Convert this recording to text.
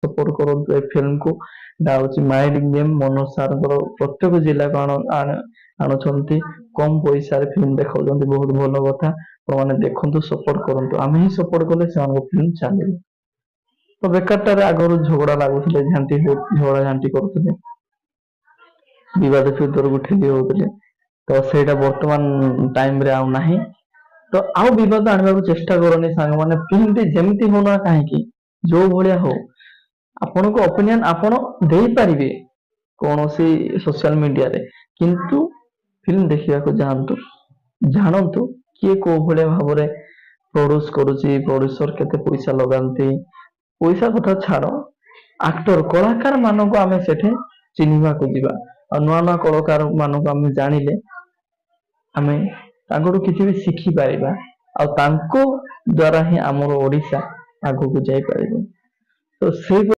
Support କରନ୍ତୁ ଏ film କୁ। ଏଟା ହଉଛି ମାଇଣ୍ଡ ଗେମ୍। ମନୋଜ ସାରଙ୍କର ପ୍ରତ୍ୟେକ ଜିଲ୍ଲାକୁ ଆଣୁଛନ୍ତି, କମ ପଇସାରେ ଫିଲ୍ମ ଦେଖାଉଛନ୍ତି, ବହୁତ ଭଲ କଥା। ଆପଣମାନେ ଦେଖନ୍ତୁ, ସପୋର୍ଟ କରନ୍ତୁ। ଆମେ ହିଁ ସପୋର୍ଟ କଲେ ସେମାନଙ୍କ ଫିଲ୍ମ ଚାଲିବ। ତ ବେକାରଟାରେ ଆଗରୁ ଝଗଡା ଲାଗୁଥିଲେ, ଝଗଡା ଝାଣ୍ଟି କରୁଥିଲେ, ବିବାଦ ଭିତରକୁ ଠେଲି ହଉଥିଲେ। ତ ସେଇଟା ବର୍ତ୍ତମାନ ଟାଇମରେ ଆଉ ନାହିଁ। ତ ଆଉ ବିବାଦ ଆଣିବାକୁ ଚେଷ୍ଟା କରନି ସାଙ୍ଗମାନେ। ଫିଲ୍ମଟି ଯେମିତି ହଉନା କାହିଁକି, ଯୋଉ ଭଳିଆ ହଉ, ଆପଣଙ୍କ ଓପିନିଅନ ଆପଣ ଦେଇପାରିବେ କୌଣସି ସୋସିଆଲ ମିଡିଆରେ, କିନ୍ତୁ ଫିଲ୍ମ ଦେଖିବାକୁ ଯାଆନ୍ତୁ, ଜାଣନ୍ତୁ କିଏ କୋଉ ଭଳିଆ ଭାବରେ ପ୍ରଡ୍ୟୁସ କରୁଛି, ପ୍ରଡ୍ୟୁସର କେତେ ପଇସା ଲଗାନ୍ତି। ପଇସା କଥା ଛାଡ, ଆକ୍ଟର କଳାକାର ମାନଙ୍କୁ ଆମେ ସେଠି ଚିହ୍ନିବାକୁ ଯିବା। ଆଉ ନୂଆ ନୂଆ କଳାକାର ମାନଙ୍କୁ ଆମେ ଜାଣିଲେ ଆମେ ତାଙ୍କଠୁ କିଛି ବି ଶିଖିପାରିବା। ଆଉ ତାଙ୍କ ଦ୍ଵାରା ହିଁ ଆମର ଓଡିଶା ଆଗକୁ ଯାଇପାରିବ। ତ ସେଇ